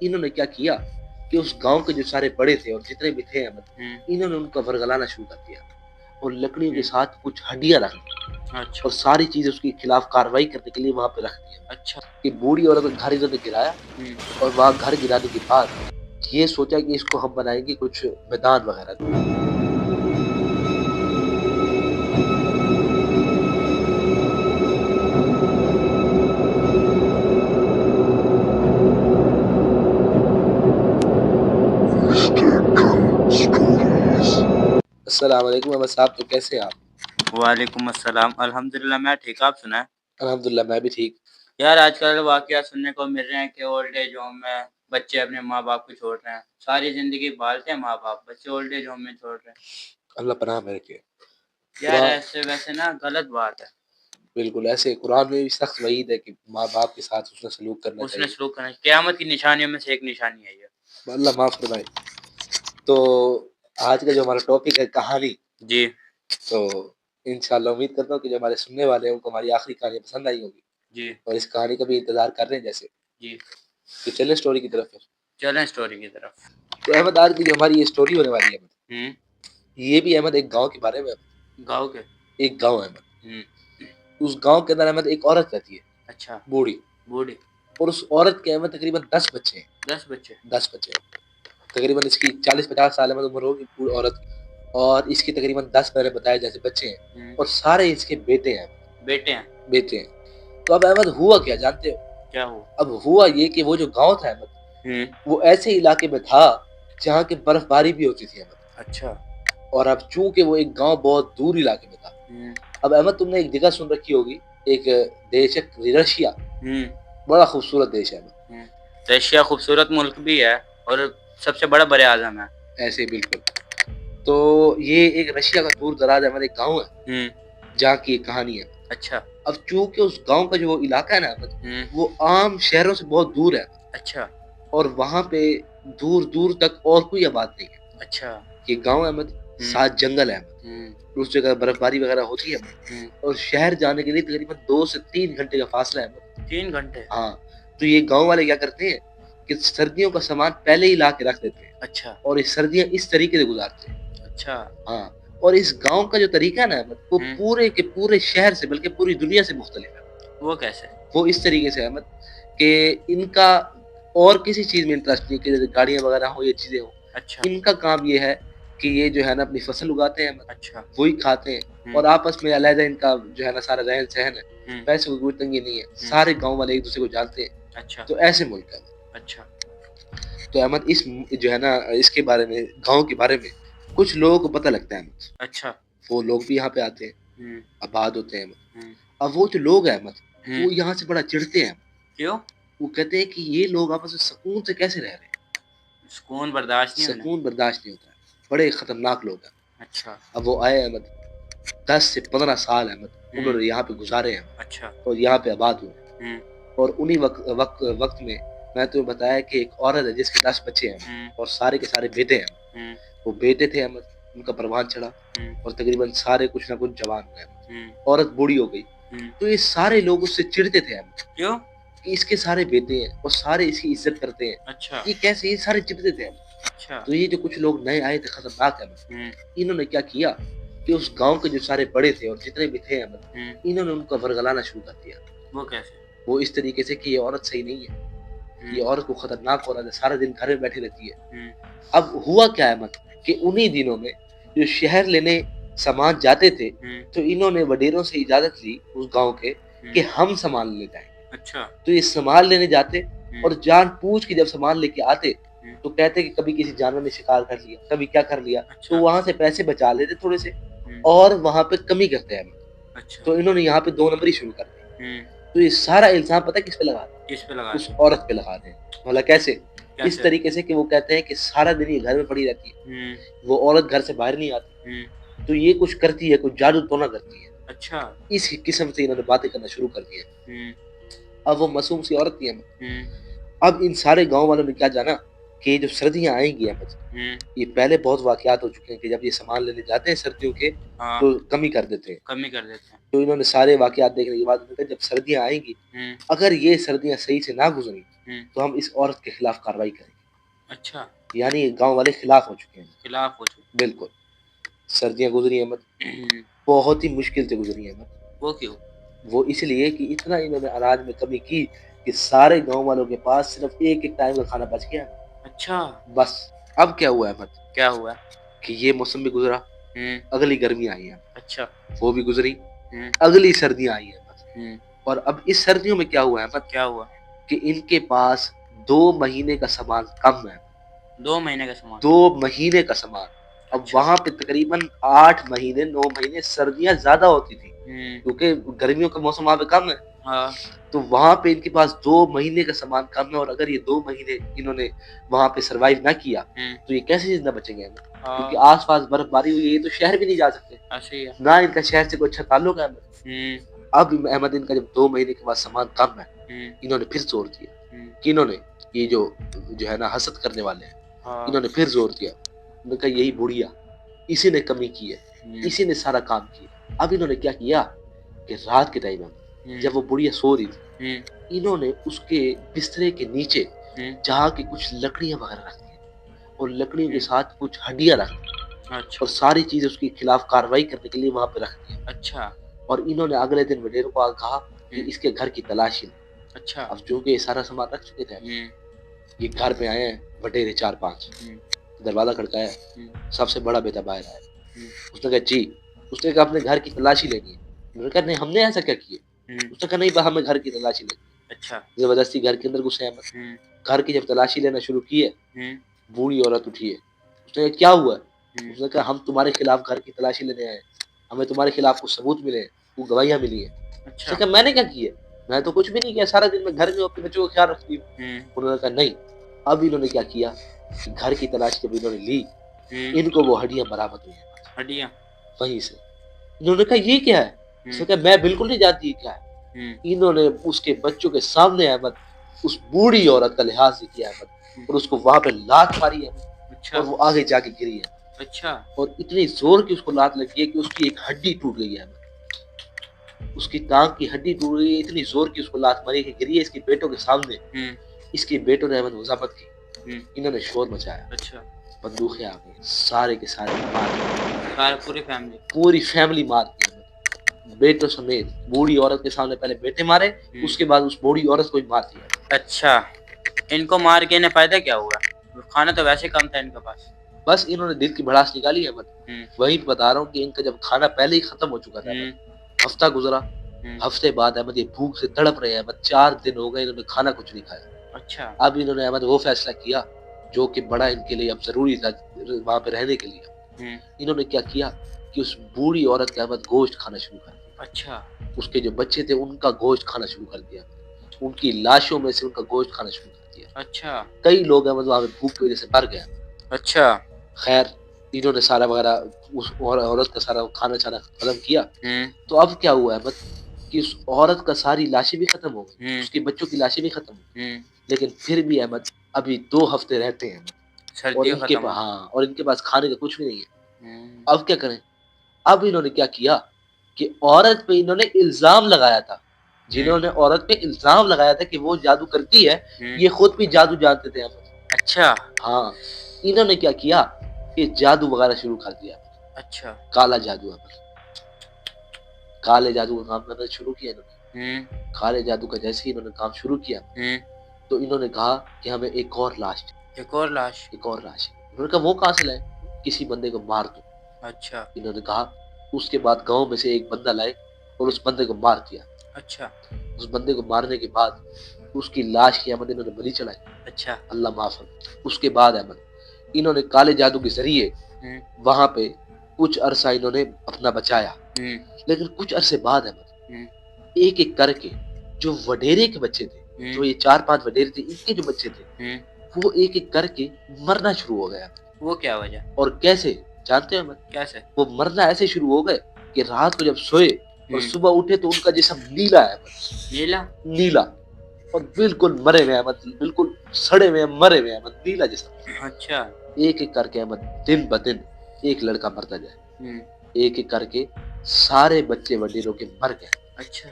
इन्होंने क्या किया कि उस गांव के जो सारे बड़े थे और जितने भी थे अहमद, हम्म। इन्होंने उनका वर्गलाना शुरू कर दिया और लकड़ियों के हम्म। साथ कुछ हड्डियां रख दी अच्छा। और सारी चीजें उसके खिलाफ कार्रवाई करने के लिए वहां पे रख दी अच्छा। कि बूढ़ी औरत का घर इन्होंने गिराया। हम्म। और वहां घर गिराने के बाद ये सोचा कि इसको हम बनाएंगे कुछ मैदान वगैरह। अस्सलाम वालेकुम अहमद साहब, तो कैसे हैं आप? वालेकुम अस्सलाम। अल्हम्दुलिल्लाह मैं ठीक, आप सुनाएं? अल्हम्दुलिल्लाह मैं भी ठीक। यार आजकल वाक़या सुनने को मिल रहे हैं कि ओल्ड एज होम में बच्चे अपने माँ-बाप को छोड़ रहे हैं। सारी ज़िंदगी पालते हैं माँ-बाप, बच्चे ओल्ड एज होम में छोड़ रहे हैं। अल्लाह पनाह में रखे। यार कुरान ऐसे वैसे ना गलत बात है। बिल्कुल ऐसे कुरान में भी सख्त वईद है कि माँ-बाप के साथ उसने सलूक करना उसने चाहिए। सलूक करना क़यामत की निशानियों में से एक निशानी है ये। अल्लाह माफ़ फरमाए। तो आज का जो हमारा टॉपिक है कहानी, जी। तो इंशाअल्लाह उम्मीद करता हूँ कि जो हमारे सुनने वाले हैं उनको हमारी आखिरी कहानी पसंद आई होगी जी। और इस कहानी का भी इंतज़ार कर रहे हैं जैसे। जी। तो चलें स्टोरी की तरफ फिर। चलें स्टोरी की तरफ। तो अहमद आज की जो हमारी ये स्टोरी होने वाली है अहमद, हुँ। ये भी अहमद एक गाँव के बारे में है। गाँव के? एक गाँव है अहमद, हुँ। उस गाँव के अंदर अहमद एक औरत रहती है, अच्छा। बूढ़ी। बूढ़ी। और उस औरत के अहमद तकरीबन 10 बच्चे हैं। 10 बच्चे? 10 बच्चे हैं। तकरीबन इसकी 40-50 साल अहमद उम्र होगी बूढ़ी औरत की और इसकी तकरीबन 10 मैंने बताया जैसे बच्चे हैं हुँ। और सारे इसके बेटे हैं। बेटे हैं? बेटे हैं। तो अब अहमद हुआ क्या जानते हो? क्या हुआ? अब हुआ ये कि वो जो गाँव था अहमद, हुँ। वो ऐसे इलाके में था जहाँ की बर्फबारी भी होती थी अहमद। अच्छा। और अब चूँकि वो एक गाँव बहुत दूर इलाके में था। हुँ। अब अहमद तुमने एक जगह सुन रखी होगी, एक देश है रशिया, हुँ। बड़ा खूबसूरत देश है अहमद। हुँ। रशिया खूबसूरत मुल्क भी है और सबसे बड़ा बरे-आज़म है। ऐसे बिल्कुल। तो ये एक रशिया का दूर-दराज अहमद एक गाँव है, हुँ। जहाँ की एक कहानी है। अच्छा। अब चूँकि उस गाँव का जो इलाका है ना अहमद, हुँ। वो आम शहरों से बहुत दूर है अच्छा। और वहाँ पे दूर-दूर तक और कोई आबाद नहीं है। अच्छा। ये गाँव है अहमद, हुँ। साथ जंगल है अहमद, हुँ। उस जगह बर्फबारी वगैरह होती है अहमद हुँ। और शहर जाने के लिए तकरीबन 2 से 3 घंटे का फासला है अहमद। 3 घंटे? हाँ, तो ये गाँव वाले क्या करते हैं कि सर्दियों का सामान पहले ही ला के रख देते हैं अच्छा। और ये सर्दियाँ इस तरीके से गुज़ारते हैं। अच्छा। हाँ, और इस गाँव का जो तरीका है ना अहमद, वो हुँ। पूरे के पूरे शहर से बल्कि पूरी दुनिया से मुख्तलिफ है। वो कैसे? वो इस तरीके से है अहमद कि इनका और किसी चीज़ में इंटरेस्ट नहीं है कि जैसे गाड़ियाँ वगैरह हो, ये चीज़ें हों। अच्छा। इनका काम ये है कि ये जो है ना अपनी फसल उगाते हैं अहमद, अच्छा। वही खाते हैं हुँ। और आपस में अलहदा इनका जो है ना सारा रहन-सहन है। हुँ। पैसे की कोई तंगी नहीं है, हुँ। सारे गाँव वाले एक-दूसरे को जानते हैं। अच्छा। तो ऐसे मुल्क है। अच्छा। तो अहमद इस जो है ना इसके बारे में, गाँव के बारे में कुछ लोगों को पता लगता है अहमद। अच्छा। वो लोग भी यहाँ पे आते हैं, हुँ। आबाद होते हैं अहमद। हुँ। अब वो जो लोग हैं अहमद, हुँ। वो यहाँ से बड़ा चिढ़ते हैं। क्यों? वो कहते हैं कि ये लोग आपस में सुकून से कैसे रह रहे हैं? सुकून बर्दाश्त नहीं उन्हें? सुकून बर्दाश्त नहीं होता है। बड़े खतरनाक लोग हैं। अच्छा। अब वो आए अहमद, 10 से 15 साल अहमद हुँ। उन्होंने यहाँ पे गुज़ारे हैं अच्छा। और यहाँ पे आबाद हुए हैं। हुँ। और उन्हीं वक़्त में मैं तुम्हें बताया कि एक औरत है जिसके 10 बच्चे हैं हुँ। और सारे के सारे बेटे हैं। हुँ। वो बेटे थे अहमद, उनका परवान चढ़ा हुँ। और तकरीबन सारे कुछ ना कुछ जवान हो गए अहमद। हुँ। औरत बूढ़ी हो गई। हुँ। तो ये सारे लोग उससे चिढ़ते थे अहमद क्यों? कि इसके सारे बेटे हैं और सारे इसकी इज़्ज़त करते हैं। अच्छा। ये कैसे? ये सारे चिढ़ते थे अहमद। अच्छा। तो ये जो कुछ लोग नए आए थे खतरनाक अहमद, हुँ। इन्होंने क्या किया कि उस गाँव के जो सारे बड़े थे और जितने भी थे अहमद, हुँ। इन्होंने उनका वर्गलाना शुरू कर दिया। वो कैसे? वो इस तरीके से कि ये औरत सही नहीं है, ये हुँ। औरत को खतरनाक औरत है, सारा दिन घर में बैठी रहती है। हुँ। अब हुआ क्या अहमद कि उन्हीं दिनों में जो शहर लेने सामान जाते थे, हुँ। तो इन्होंने वडेरों से इजाज़त ली उस गाँव के कि हुँ। हम सामान ले जाएँगे। अच्छा। तो ये सामान लेने जाते हुँ। और जानबूझ के जब सामान लेके आते, हुँ। तो कहते कि कभी किसी जानवर ने शिकार कर लिया, कभी क्या कर लिया, तो अच्छा। वहाँ से पैसे बचा लेते थोड़े से हुँ। और वहाँ पे कमी करते हैं अहमद। अच्छा। तो इन्होंने यहाँ पे 2 नंबरी शुरू कर दी। हुँ। तो ये सारा इल्ज़ाम पता है किस पे लगा रहे हैं? किस पे लगा उस रहे? औरत पे लगा रहे हैं। भला कैसे? इस कैसे? तरीके से कि वो कहते हैं कि सारा दिन ये घर में पड़ी रहती है, हुँ। वो औरत घर से बाहर नहीं आती, हुँ। तो ये कुछ करती है, कुछ जादू-टोना करती है। अच्छा। इस किस्म से इन्होंने बातें करना शुरू कर दिया। हुँ। अब वो मासूम सी औरत थी अहमद। हुँ। अब इन सारे गाँव वालों ने क्या जाना कि जो सर्दियाँ आएँगी अहमद, हुँ। ये पहले बहुत वाक़यात हो चुके हैं कि जब ये सामान लेने जाते हैं सर्दियों के, हाँ। तो कमी कर देते हैं। कमी कर देते हैं। तो इन्होंने सारे वाक़यात देखने के बाद उन्होंने कहा जब सर्दियाँ आएँगी, हुँ। अगर ये सर्दियाँ सही से ना गुज़री, तो हम इस औरत के खिलाफ कार्रवाई करेंगे। अच्छा, यानी गाँव वाले खिलाफ हो चुके हैं। खिलाफ हो चुके। बिल्कुल, सर्दियाँ गुज़री अहमद, बहुत ही मुश्किल से गुज़री अहमद। वो क्यों? वो इसलिए कि इतना इन्होंने अनाज में कमी की कि सारे गाँव वालों के पास सिर्फ़ एक-एक टाइम का खाना बच गया। अच्छा, बस, अब क्या हुआ अहमद क्या हुआ? कि ये मौसम भी गुज़रा, अगली गर्मियाँ आई हैं, अच्छा, वो भी गुज़री, हुँ, अगली सर्दियाँ आई हैं अहमद। हुँ, और अब इस सर्दियों में क्या हुआ अहमद क्या हुआ? कि इनके पास 2 महीने का सामान कम है, 2 महीने का सामान। 2 महीने का सामान। अब अच्छा, वहाँ पे तकरीबन 8 महीने, 9 महीने सर्दियाँ ज़्यादा होती थी, क्योंकि गर्मियों का मौसम वहाँ पे कम है। हाँ, तो वहाँ पे इनके पास 2 महीने का सामान कम है, और अगर ये 2 महीने इन्होंने वहाँ पे सर्वाइव ना किया, तो ये कैसे ज़िंदा बचेंगे अहमद? क्योंकि हाँ, आस-पास बर्फबारी हुई है, ये तो शहर भी नहीं जा सकते, ऐसे ही है। ना इनका शहर से कोई अच्छा ताल्लुक है अहमद। हुँ, अब अहमद इनका जब 2 महीने के बाद सामान कम है, हुँ, इन्होंने फिर ज़ोर दिया, हुँ, किन्होंने? ये जो है ना हसद करने वाले हैं, हाँ, इन्होंने फिर ज़ोर दिया। उन्होंने कहा यही बुढ़िया, इसी ने कमी की है, इसी ने सारा काम किया। अब इन्होंने क्या किया कि रात के टाइम में जब वो बुढ़िया सो रही थी, इन्होंने उसके बिस्तरे के नीचे जाके कुछ लकड़ियाँ वगैरह रख दी, और लकड़ियों के साथ कुछ हड्डियाँ रख दी, अच्छा, और सारी चीज़ें उसके खिलाफ कार्रवाई करने के लिए वहाँ पे रख दी। अच्छा, और इन्होंने अगले दिन वडेरों को कहा कि इसके घर की तलाशी लें। अच्छा, अब चूँकि ये सारा सामान रख चुके थे, ये घर पे आए हैं वडेरे 4-5, दरवाज़ा खड़काया, सबसे बड़ा बेटा बाहर आया। उसने कहा जी, उसने कहा अपने घर की तलाशी लेनी है। उन्होंने कहा नहीं, हमने ऐसा क्या किया? उसने कहा नहीं, हमें घर की तलाशी लेनी है। अच्छा, ज़बरदस्ती घर के अंदर घुसे अहमद। घर की जब तलाशी लेना शुरू की है, बूढ़ी औरत उठी है। उसने कहा क्या हुआ है? उसने कहा हम तुम्हारे खिलाफ घर की तलाशी लेने आए हैं। हमें तुम्हारे खिलाफ कुछ सबूत मिले हैं, कुछ गवाहियाँ मिली हैं। उसने अच्छा, कहा मैंने क्या किया? मैं तो कुछ भी नहीं किया, सारा दिन मैं घर में अपने बच्चों का ख्याल रखती हूँ। उन्होंने कहा नहीं। अब इन्होंने क्या किया कि घर की तलाशी जब इन्होंने ली, इनको वो हड्डियाँ बरामद हुई हैं हड्डियाँ, वहीं से। इन्होंने कहा ये क्या है? उसने कहा मैं बिल्कुल नहीं जानती ये क्या है। इन्होंने उसके बच्चों के सामने अहमद उस बूढ़ी औरत का लिहाज किया अहमद, और उसको वहाँ पे लात मारी है, अच्छा, और वो आगे जाके गिरी है, अच्छा, और इतनी जोर की उसको लात लगी है कि उसकी एक हड्डी टूट गई है अहमद। उसकी टांग की हड्डी टूट गई है, इतनी जोर की उसको लात मारी कि गिरी है इसके बेटों के सामने। इसके बेटों ने अहमद मुज़ाहमत की, इन्होंने शोर मचाया, अच्छा, बंदूकें आ गई, सारे के सारे मार दिए, सारी पूरी फैमिली। पूरी फैमिली मार दी अहमद, बेटों समेत। बूढ़ी औरत के सामने पहले बेटे मारे, उसके बाद उस बूढ़ी औरत को भी मार दिया। अच्छा, इनको मार के इन्हें फ़ायदा क्या हुआ? खाना तो वैसे कम था इनके पास। बस इन्होंने दिल की भड़ास निकाली है अहमद। वही बता रहा हूँ कि इनका जब खाना पहले ही खत्म हो चुका था अहमद, हफ्ता गुजरा, हफ्ते बाद अहमद ये भूख से तड़प रहे हैं अहमद। 4 दिन हो गए इन्होंने खाना कुछ नहीं खाया। अच्छा, अब इन्होंने अहमद वो फैसला किया जो कि बड़ा इनके लिए अब ज़रूरी था वहाँ पे रहने के लिए। इन्होंने क्या किया कि उस बूढ़ी औरत के अहमद गोश्त खाना शुरू कर दिया। अच्छा, उसके जो बच्चे थे उनका गोश्त खाना शुरू कर दिया। उनकी लाशों में से उनका गोश्त खाना शुरू कर दिया। अच्छा, कई लोग अहमद वहाँ पे भूख की वजह से मर गए। अच्छा, खैर, इन्होंने सारा वगैरह उस औरत का सारा खाना-छाना खत्म किया। तो अब क्या हुआ अहमद कि उस औरत का सारी लाशें भी खत्म हो गई, उसके बच्चों की लाशें भी खत्म हो गई। लेकिन फिर भी अहमद अभी 2 हफ्ते रहते हैं अहमद, और सर्दियाँ इनके खत्म हो। हाँ, और इनके पास खाने का कुछ भी नहीं है। हुँ, अब क्या करें? अब इन्होंने क्या किया कि औरत पे इन्होंने इल्ज़ाम लगाया था। जिन्होंने औरत पे इल्ज़ाम लगाया था कि वो जादू करती है, ये खुद भी जादू जानते थे अहमद। अच्छा, हाँ, इन्होंने क्या किया कि जादू वगैरह शुरू कर दिया। अच्छा, काला जादू अमर, काले जादू का काम करना शुरू किया इन्होंने। काले जादू का जैसे ही इन्होंने काम शुरू किया, तो इन्होंने कहा कि हमें एक और लाश चाहिए, एक और लाश। एक और लाश चाहिए। उन्होंने कहा वो कहाँ से लाए? किसी बंदे को मार दो। अच्छा, इन्होंने कहा, उसके बाद गाँव में से एक बंदा लाए और उस बंदे को मार दिया। अच्छा, उस बंदे को मारने के बाद उसकी लाश की अहमद इन्होंने बलि चढ़ाई। अच्छा, अल्लाह माफ़ करे। उसके बाद अहमद इन्होंने काले जादू के ज़रिए वहाँ पे कुछ अरसा इन्होंने अपना बचाया। लेकिन कुछ अरसे बाद अहमद एक-एक करके जो वडेरे के बच्चे थे, जो ये 4-5 वडेरे थे, इनके जो बच्चे थे, वो एक-एक करके मरना शुरू हो गया। वो क्या वजह? और कैसे जानते हो अहमद? कैसे? वो मरना ऐसे शुरू हो गए कि रात को जब सोए और सुबह उठे तो उनका जिस्म नीला है अहमद, नीला? नीला, और बिल्कुल मरे हुए अहमद, बिल्कुल सड़े हुए, मरे हुए अहमद, नीला जिस्म। अच्छा, एक-एक करके अहमद दिन ब दिन एक लड़का मरता जाए। हुँ, एक-एक करके सारे बच्चे वडेरों के मर गए। अच्छा,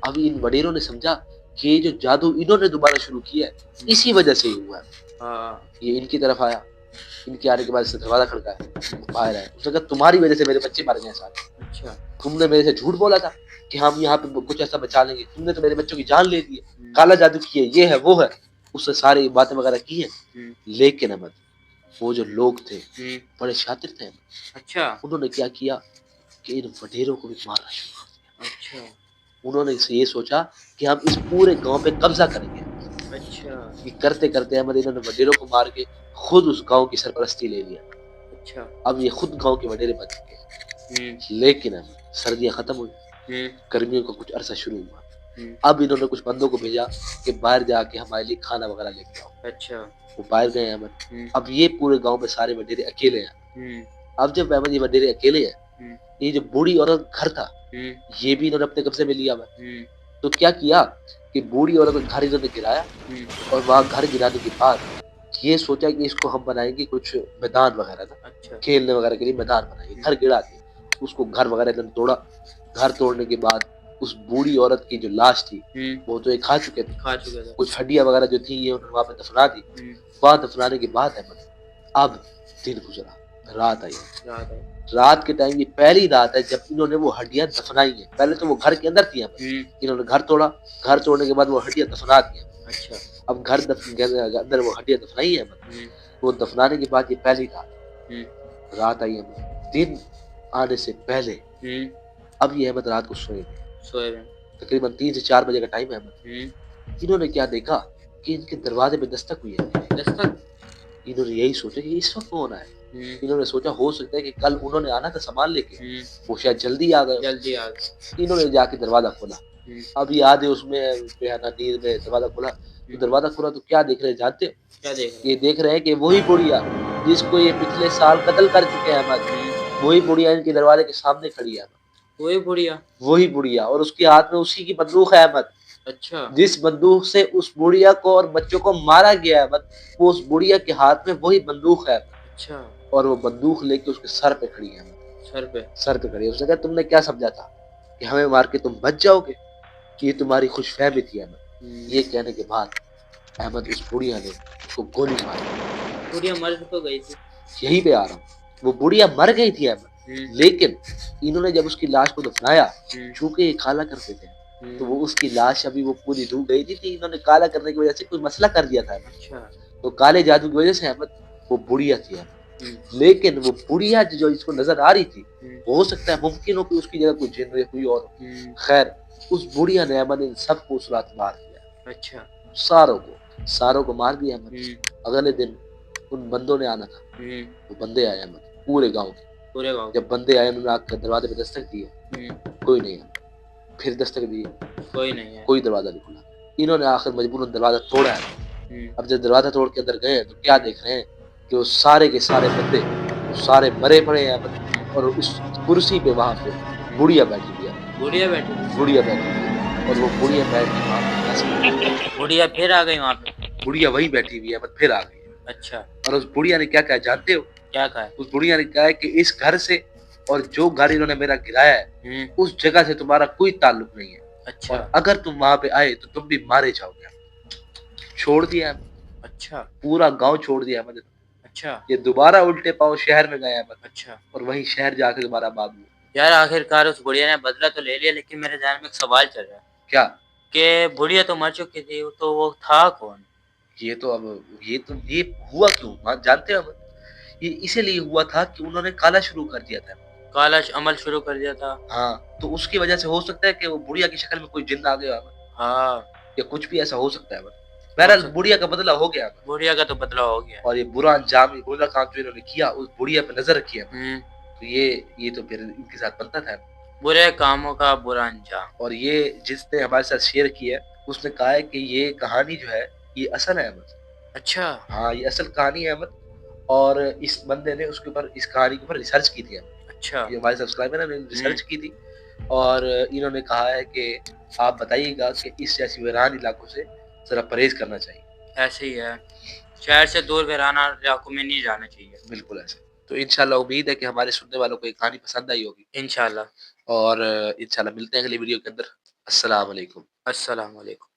अब इन वडेरों ने समझा कि ये जो जादू इन्होंने दोबारा शुरू किया है, इसी वजह से ही हुआ है। हाँ। ये इनकी तरफ आया, इनके आने के बाद इसने दरवाज़ा खड़काया, वो बाहर आए। उसने कहा तुम्हारी वजह से मेरे बच्चे मर गए सारे। अच्छा। तुमने मेरे से झूठ बोला था कि हम यहाँ पे कुछ ऐसा बचा लेंगे, तुमने तो मेरे बच्चों की जान ले ली है, काला जादू किया, ये है, वो है। उसने सारी बातें वगैरह की हैं। लेकिन अहमद, वो जो लोग थे, बड़े शातिर थे। अच्छा। उन्होंने क्या किया कि इन वडेरों को भी मारना शुरू कर दिया। अच्छा। उन्होंने ये सोचा कि हम इस पूरे गाँव पे कब्ज़ा करेंगे। अच्छा। ये करते-करते अहमद इन्होंने वडेरों को मार के खुद उस गाँव की सरपरस्ती ले लिया। अच्छा। अब ये खुद गाँव के वडेरे बन चुके। लेकिन अहमद, सर्दियाँ खत्म हुई, गर्मियों का कुछ अरसा शुरू हुआ। अब इन्होंने कुछ बंदों को भेजा कि बाहर जाके हमारे लिए खाना वगैरह लेके आओ। अच्छा। वो बाहर गए अहमद। अब ये पूरे गाँव में सारे वडेरे अकेले हैं। अब जब अहमद ये वडेरे अकेले हैं, ये जो बूढ़ी औरत घर था, ये भी इन्होंने अपने कब्जे में लिया हुआ है। तो क्या किया कि बूढ़ी औरत का घर इन्होंने गिराया और वहाँ घर गिराने के बाद ये सोचा कि इसको हम बनाएंगे कुछ मैदान वगैरह ना, अच्छा। खेलने वगैरह के लिए मैदान बनाएंगे। घर गिरा के उसको घर वगैरह इन्होंने तोड़ा। घर तोड़ने के बाद उस बूढ़ी औरत की जो लाश थी, वो तो ये खा चुके थे। कुछ हड्डियां वगैरह जो थी ये उन्होंने वहां पे दफना दी। वहां दफनाने के बाद अहमद, अब दिन गुजरा, रात आई। रात के टाइम ये पहली रात है जब इन्होंने वो हड्डियां दफनाई हैं। पहले तो वो घर के अंदर थी अहमद। इन्होंने घर तोड़ा, घर तोड़ने के बाद वो हड्डियां दफना दी। अच्छा। अब अंदर वो हड्डियां दफनाई है अहमद। वो दफनाने के बाद ये पहली रात आई अहमद। दिन आने से पहले अब ये अहमद रात को सोए। तकरीबन 3 से 4 बजे का टाइम है अहमद। इन्होंने क्या देखा कि इनके दरवाजे पे दस्तक हुई है। इन्होंने यही सोचा कि इस वक्त कौन आए। इन्होंने सोचा हो सकता है कि कल उन्होंने आना था सामान लेके, वो शायद जल्दी आ गए। इन्होंने जाके दरवाजा खोला। अब याद है उसमें जो है ना, नींद में दरवाजा खोला। तो दरवाजा खोला तो क्या देख रहे हैं जानते हो? क्या देख रहे हैं? ये देख रहे हैं कि वही बुढ़िया जिसको ये पिछले साल कत्ल कर चुके हैं अहमद, वही बुढ़िया इनके दरवाजे के सामने खड़ी है। वही बुढ़िया और उसके हाथ में उसी की बंदूक है अहमद। अच्छा। जिस बंदूक से उस बुढ़िया को और बच्चों को मारा गया है अहमद, वो उस बुढ़िया के हाथ में वही बंदूक है। अच्छा। और वो बंदूक लेके उसके सर पे खड़ी है। सर पे खड़ी है। उसने कहा तुमने क्या समझा था कि हमें मार के तुम बच जाओगे, कि ये तुम्हारी खुशफहमी थी अहमद। ये कहने के बाद अहमद उस बुढ़िया ने उसको गोली मारी। बुढ़िया मर तो गई थी। यहीं पे आ रहा हूँ, वो बुढ़िया मर गई थी अहमद। लेकिन इन्होंने जब उसकी लाश को दफनाया, चूंकि ये काला करते थे, तो वो उसकी लाश अभी वो पूरी डूब गई थी। इन्होंने काला करने की वजह से कोई मसला कर दिया था। अच्छा। तो काले जादू की वजह से अहमद वो बुढ़िया थी अहमद। लेकिन वो बुढ़िया जो इसको नजर आ रही थी, हो सकता है मुमकिन हो कि उसकी जगह कोई जिन या कोई और। खैर, उस बुढ़िया ने अहमद इन सबको उस रात मार दिया। अच्छा। सारों को मार दिया अहमद। अगले दिन उन बंदों ने आना था। वो बंदे आए अहमद, पूरे गांव के। जब बंदे आए, उन्होंने आकर दरवाजे पे दस्तक दिए, कोई नहीं आया। फिर दस्तक दी, कोई नहीं है, कोई दरवाजा नहीं खुला। इन्होंने आखिर मजबूरन दरवाजा तोड़ा है। अब जब दरवाजा तोड़ के अंदर गए तो क्या देख रहे हैं कि वो सारे के सारे बंदे, वो सारे मरे पड़े हैं। और उस कुर्सी पे वहां पे बुढ़िया बैठी हुई है। बुढ़िया बैठी हुई है। और वो बुढ़िया बैठ के वहां पे बुढ़िया फिर आ गई वहां पे। बुढ़िया वही बैठी हुई है, फिर आ गई। अच्छा। और उस बुढ़िया ने क्या कहा जानते हो? क्या कहा? उस बुढ़िया ने कहा कि इस घर से और जो घर इन्होंने मेरा गिराया है, उस जगह से तुम्हारा कोई ताल्लुक नहीं है। अच्छा। और अगर तुम वहां पे आए तो तुम भी मारे जाओगे। छोड़ दिया। अच्छा। पूरा गांव छोड़ दिया अहमद। अच्छा। ये दोबारा उल्टे पांव शहर में गया अहमद। अच्छा। और वहीं शहर जाके दोबारा बात हुई। यार आखिरकार उस बुढ़िया ने बदला तो ले लिया, लेकिन मेरे ध्यान में एक सवाल चल रहा है। क्या? कि बुढ़िया तो मर चुकी थी, तो वो था कौन? ये हुआ क्यों जानते हो अहमद? ये इसीलिए हुआ था कि उन्होंने काला शुरू कर दिया था। काला अमल शुरू कर दिया था। हाँ, तो उसकी वजह से हो सकता है कि वो बुढ़िया की शक्ल में कोई जिन्न आ गया। हाँ, या कुछ भी ऐसा हो सकता है। बहरहाल बुढ़िया का बदला हो गया। बुढ़िया का तो बदला हो गया। और ये बुरा काम जो इन्होंने किया, उस बुढ़िया पे नजर रखी है। तो ये तो फिर इनके साथ बनता था। बुरे कामों का बुरा अंजाम। और ये जिसने हमारे साथ शेयर किया, उसने कहा है कि ये कहानी जो है ये असल है अहमद। अच्छा। हाँ, ये असल कहानी है अहमद। और इस बंदे ने उसके ऊपर, इस कहानी के ऊपर रिसर्च की थी। अच्छा। ये हमारे सब्सक्राइबर ने रिसर्च की थी और इन्होंने कहा है कि आप बताइएगा कि इस जैसी वीरान इलाकों से जरा परहेज करना चाहिए। ऐसे ही है, शहर से दूर वीरान इलाकों में नहीं जाना चाहिए। बिल्कुल ऐसे। तो इंशाल्लाह उम्मीद है कि हमारे सुनने वालों को ये कहानी पसंद आई होगी। इंशाल्लाह। और इंशाल्लाह मिलते हैं अगली वीडियो के अंदर। अस्सलाम वालेकुम। अस्सलाम वालेकुम।